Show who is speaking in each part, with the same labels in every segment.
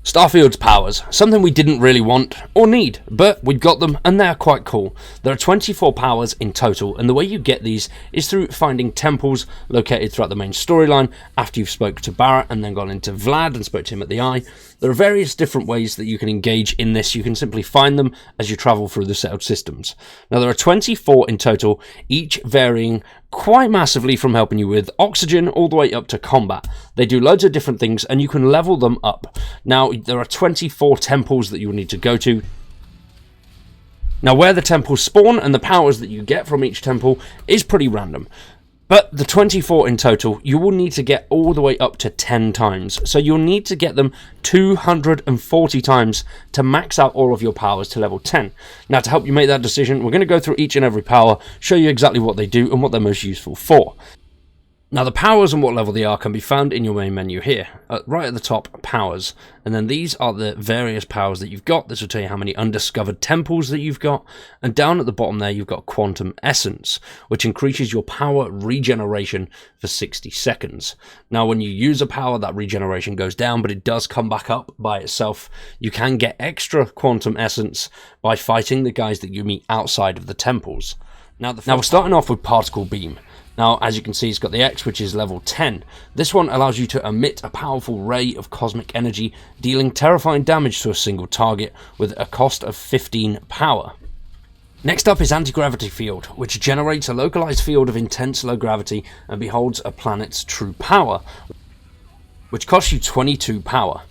Speaker 1: Starfield's powers, something we didn't really want or need, but we got them and they're quite cool. There are 24 powers in total, and the way you get these is through finding temples located throughout the main storyline after you've spoke to Barrett and then gone into Vlad and spoke to him at the Eye. There are various different ways that you can engage in this. You can simply find them as you travel through the settled systems. Now there are 24 in total, each varying quite massively from helping you with oxygen all the way up to combat. They do loads of different things and you can level them up. Now there are 24 temples that you'll need to go to. Now where the temples spawn and the powers that you get from each temple is pretty random. But the 24 in total, you will need to get all the way up to 10 times. So you'll need to get them 240 times to max out all of your powers to level 10. Now to help you make that decision, we're going to go through each and every power, show you exactly what they do and what they're most useful for. Now the powers and what level they are can be found in your main menu here. Right at the top, powers. And then these are the various powers that you've got. This will tell you how many undiscovered temples that you've got. And down at the bottom there, you've got quantum essence, which increases your power regeneration for 60 seconds. Now when you use a power, that regeneration goes down, but it does come back up by itself. You can get extra quantum essence by fighting the guys that you meet outside of the temples. Now we're starting off with particle beam. Now, as you can see, it's got the X, which is level 10. This one allows you to emit a powerful ray of cosmic energy, dealing terrifying damage to a single target with a cost of 15 power. Next up is anti-gravity field, which generates a localized field of intense low gravity and beholds a planet's true power, which costs you 22 power.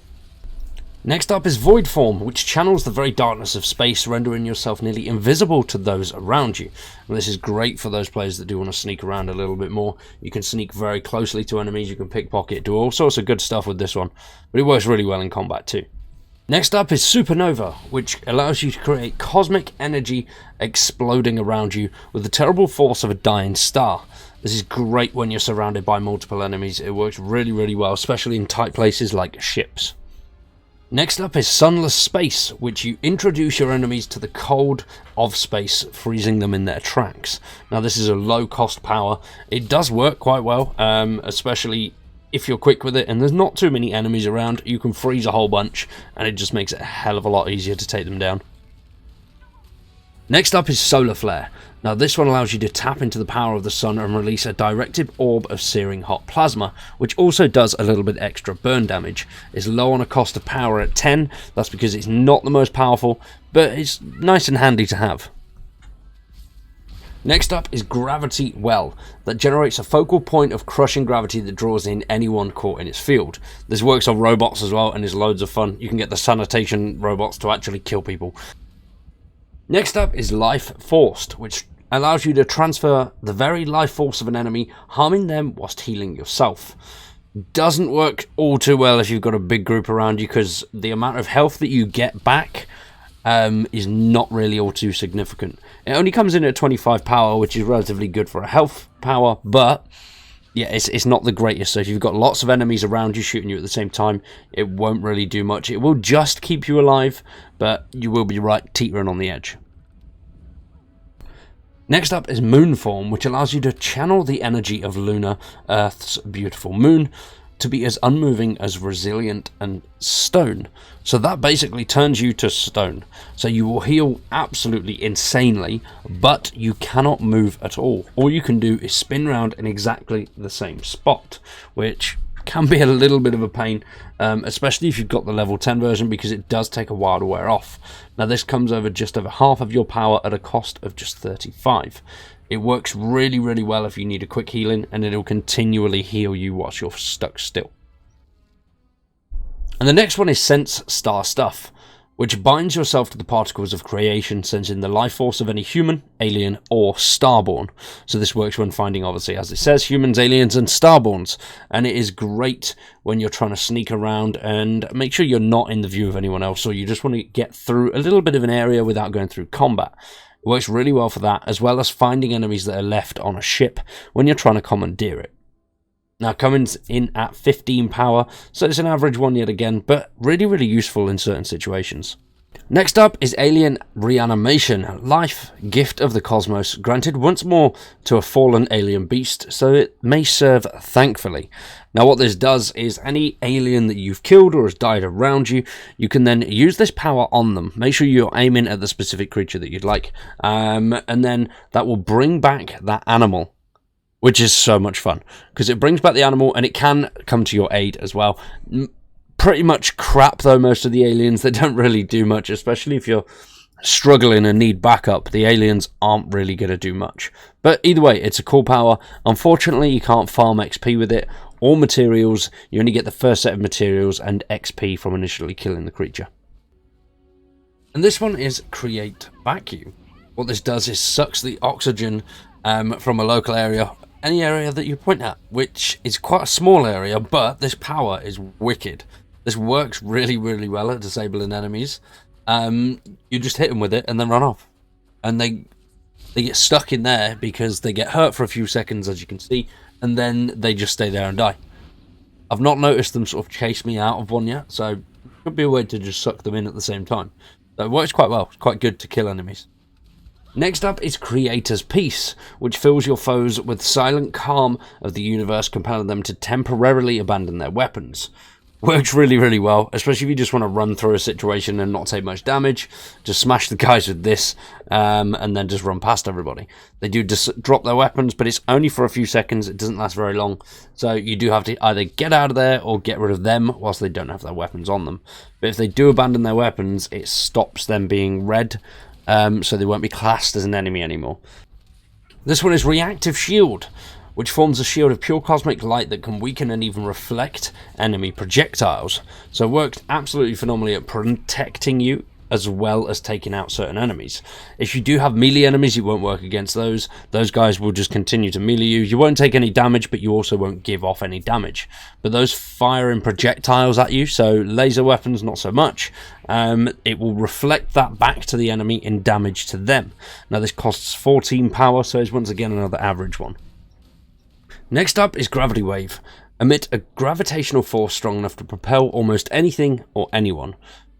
Speaker 1: Next up is Void Form, which channels the very darkness of space, rendering yourself nearly invisible to those around you. And this is great for those players that do want to sneak around a little bit more. You can sneak very closely to enemies, you can pickpocket, do all sorts of good stuff with this one, but it works really well in combat too. Next up is Supernova, which allows you to create cosmic energy exploding around you with the terrible force of a dying star. This is great when you're surrounded by multiple enemies. It works really, really well, especially in tight places like ships. Next up is Sunless Space, which you introduce your enemies to the cold of space, freezing them in their tracks. Now this is a low cost power. It does work quite well, especially if you're quick with it and there's not too many enemies around. You can freeze a whole bunch and it just makes it a hell of a lot easier to take them down. Next up is Solar Flare. Now this one allows you to tap into the power of the sun and release a directed orb of searing hot plasma, which also does a little bit extra burn damage. It's low on a cost of power at 10, that's because it's not the most powerful, but it's nice and handy to have. Next up is Gravity Well, that generates a focal point of crushing gravity that draws in anyone caught in its field. This works on robots as well and is loads of fun. You can get the sanitation robots to actually kill people. Next up is Life Forced, which allows you to transfer the very life force of an enemy, harming them whilst healing yourself. Doesn't work all too well if you've got a big group around you, because the amount of health that you get back is not really all too significant. It only comes in at 25 power, which is relatively good for a health power, but yeah, it's not the greatest. So if you've got lots of enemies around you shooting you at the same time, it won't really do much. It will just keep you alive, but you will be right teetering on the edge. Next up is Moon Form, which allows you to channel the energy of Luna, Earth's beautiful moon, to be as unmoving as resilient and stone. So that basically turns you to stone. So you will heal absolutely insanely, but you cannot move at all. All you can do is spin around in exactly the same spot, which can be a little bit of a pain, especially if you've got the level 10 version, because it does take a while to wear off. Now this comes over just over half of your power at a cost of just 35. It works really, really well if you need a quick healing, and it'll continually heal you whilst you're stuck still. And the next one is Sense Star Stuff, which binds yourself to the particles of creation, sensing the life force of any human, alien, or starborn. So this works when finding, obviously, as it says, humans, aliens, and starborns. And it is great when you're trying to sneak around and make sure you're not in the view of anyone else, or you just want to get through a little bit of an area without going through combat. It works really well for that, as well as finding enemies that are left on a ship when you're trying to commandeer it. Now, coming in at 15 power, so it's an average one yet again, but really, really useful in certain situations. Next up is Alien Reanimation, life, gift of the cosmos, granted once more to a fallen alien beast, so it may serve thankfully. Now what this does is any alien that you've killed or has died around you, you can then use this power on them. Make sure you're aiming at the specific creature that you'd like, and then that will bring back that animal, which is so much fun, because it brings back the animal and it can come to your aid as well. Pretty much crap though, most of the aliens. They don't really do much, especially if you're struggling and need backup. The aliens aren't really going to do much. But either way, it's a cool power. Unfortunately, you can't farm XP with it or materials. You only get the first set of materials and XP from initially killing the creature. And this one is Create Vacuum. What this does is sucks the oxygen from a local area, any area that you point at, which is quite a small area, but this power is wicked. This works really, really well at disabling enemies. You just hit them with it and then run off. And they get stuck in there because they get hurt for a few seconds, as you can see, and then they just stay there and die. I've not noticed them sort of chase me out of one yet, so it could be a way to just suck them in at the same time. So it works quite well. It's quite good to kill enemies. Next up is Creator's Peace, which fills your foes with silent calm of the universe, compelling them to temporarily abandon their weapons. Works really, really well, especially if you just want to run through a situation and not take much damage. Just smash the guys with this, and then just run past everybody. They do drop their weapons, but it's only for a few seconds. It doesn't last very long, so you do have to either get out of there or get rid of them whilst they don't have their weapons on them. But if they do abandon their weapons, it stops them being red, so they won't be classed as an enemy anymore. This one is Reactive Shield, which forms a shield of pure cosmic light that can weaken and even reflect enemy projectiles. So it works absolutely phenomenally at protecting you as well as taking out certain enemies. If you do have melee enemies, it won't work against those. Those guys will just continue to melee you. You won't take any damage, but you also won't give off any damage. But those firing projectiles at you, so laser weapons, not so much, it will reflect that back to the enemy in damage to them. Now this costs 14 power, so it's once again another average one. Next up is Gravity Wave. Emit a gravitational force strong enough to propel almost anything or anyone.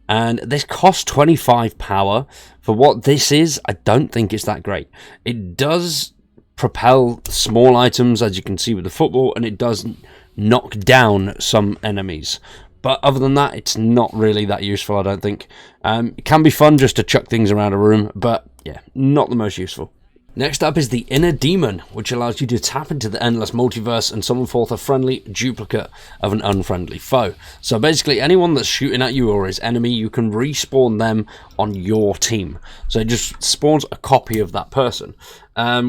Speaker 1: And this costs 25 power. For what this is, I don't think it's that great. It does propel small items, as you can see with the football, and it does knock down some enemies. But other than that, it's not really that useful, I don't think. It can be fun just to chuck things around a room, but yeah, not the most useful. Next up is the Inner Demon, which allows you to tap into the endless multiverse and summon forth a friendly duplicate of an unfriendly foe. So basically, anyone that's shooting at you or is enemy, you can respawn them on your team. So it just spawns a copy of that person,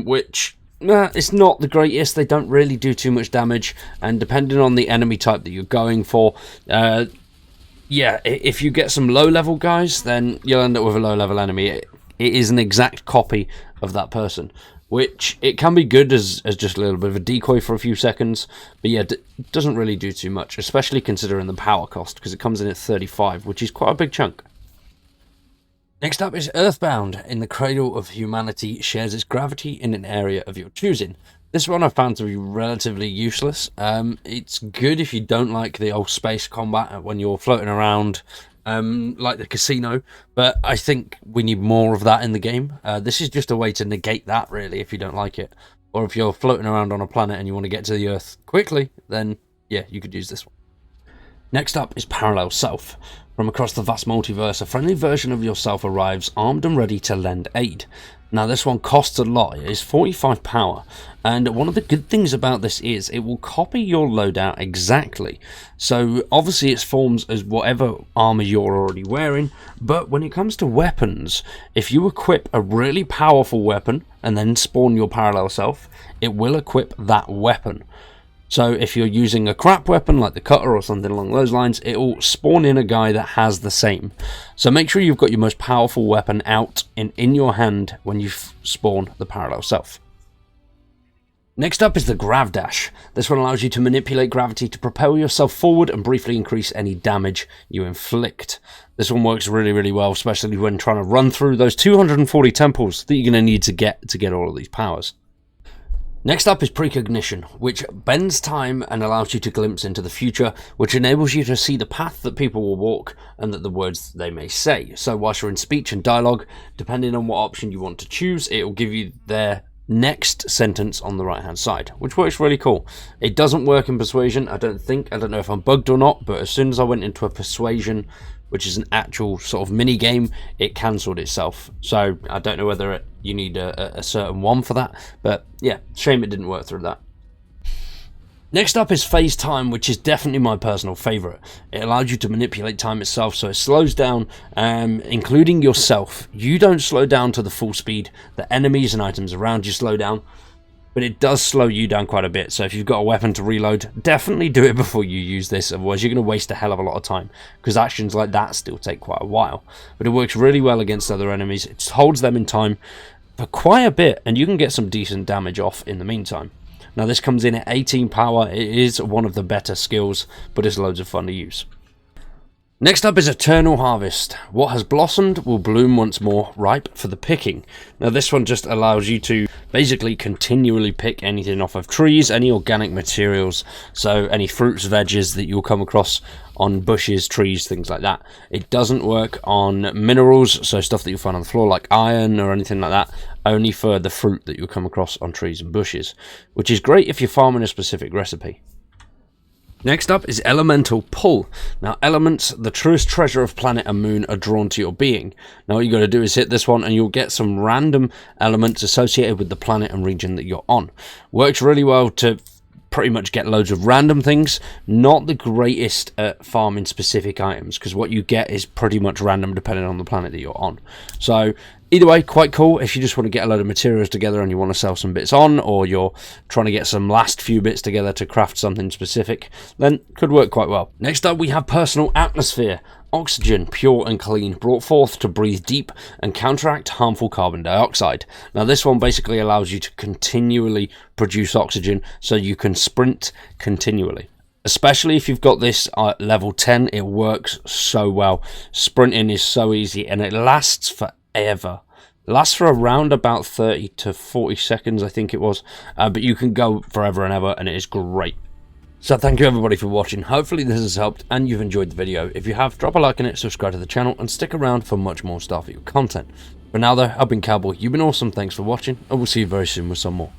Speaker 1: which it's not the greatest. They don't really do too much damage, and depending on the enemy type that you're going for, yeah, if you get some low-level guys, then you'll end up with a low-level enemy. It is an exact copy of that person, which it can be good as just a little bit of a decoy for a few seconds, but yeah, it doesn't really do too much, especially considering the power cost, because it comes in at 35, which is quite a big chunk. Next up is Earthbound. In the cradle of humanity, shares its gravity in an area of your choosing. This one I found to be relatively useless. It's good if you don't like the old space combat when you're floating around, like the casino, but I think we need more of that in the game. This is just a way to negate that, really, if you don't like it. Or if you're floating around on a planet and you want to get to the Earth quickly, then yeah, you could use this one. Next up is Parallel Self. From across the vast multiverse, a friendly version of yourself arrives, armed and ready to lend aid. Now this one costs a lot. It is 45 power, and one of the good things about this is it will copy your loadout exactly. So obviously it forms as whatever armor you're already wearing, but when it comes to weapons, if you equip a really powerful weapon and then spawn your parallel self, it will equip that weapon. So if you're using a crap weapon like the cutter or something along those lines, it will spawn in a guy that has the same. So make sure you've got your most powerful weapon out in your hand when you spawn the parallel self. Next up is the Grav Dash. This one allows you to manipulate gravity to propel yourself forward and briefly increase any damage you inflict. This one works really, really well, especially when trying to run through those 240 temples that you're going to need to get all of these powers. Next up is Precognition, which bends time and allows you to glimpse into the future, which enables you to see the path that people will walk and that the words they may say. So whilst you're in speech and dialogue, depending on what option you want to choose, it will give you their next sentence on the right hand side, which works really cool. It doesn't work in Persuasion, I don't know if I'm bugged or not, but as soon as I went into a Persuasion, which is an actual sort of mini game, it cancelled itself. So I don't know whether you need a certain one for that, but yeah, shame it didn't work through that. Next up is phase time, which is definitely my personal favourite. It allows you to manipulate time itself, so it slows down, including yourself. You don't slow down to the full speed. The enemies and items around you slow down, but it does slow you down quite a bit. So if you've got a weapon to reload, definitely do it before you use this, otherwise you're going to waste a hell of a lot of time, because actions like that still take quite a while. But it works really well against other enemies. It holds them in time for quite a bit, and you can get some decent damage off in the meantime. Now this comes in at 18 power. It is one of the better skills, but it's loads of fun to use. Next up is Eternal Harvest. What has blossomed will bloom once more, ripe for the picking. Now this one just allows you to basically continually pick anything off of trees, any organic materials, so any fruits, veggies that you'll come across on bushes, trees, things like that. It doesn't work on minerals, so stuff that you'll find on the floor like iron or anything like that, only for the fruit that you'll come across on trees and bushes, which is great if you're farming a specific recipe. Next up is Elemental Pull. Now elements, the truest treasure of planet and moon, are drawn to your being. Now what you got to do is hit this one and you'll get some random elements associated with the planet and region that you're on. Works really well to pretty much get loads of random things. Not the greatest at farming specific items, because what you get is pretty much random depending on the planet that you're on. So either way, quite cool if you just want to get a load of materials together and you want to sell some bits on, or you're trying to get some last few bits together to craft something specific, then could work quite well. Next up we have Personal Atmosphere. Oxygen, pure and clean, brought forth to breathe deep and counteract harmful carbon dioxide. Now this one basically allows you to continually produce oxygen so you can sprint continually. Especially if you've got this at level 10, it works so well. Sprinting is so easy and it lasts forever. It lasts for around about 30 to 40 seconds, I think it was, but you can go forever and ever and it is great. So thank you everybody for watching. Hopefully this has helped and you've enjoyed the video. If you have, drop a like on it, subscribe to the channel and stick around for much more Starfield content. For now though, I've been Cowboy, you've been awesome, thanks for watching, and we'll see you very soon with some more.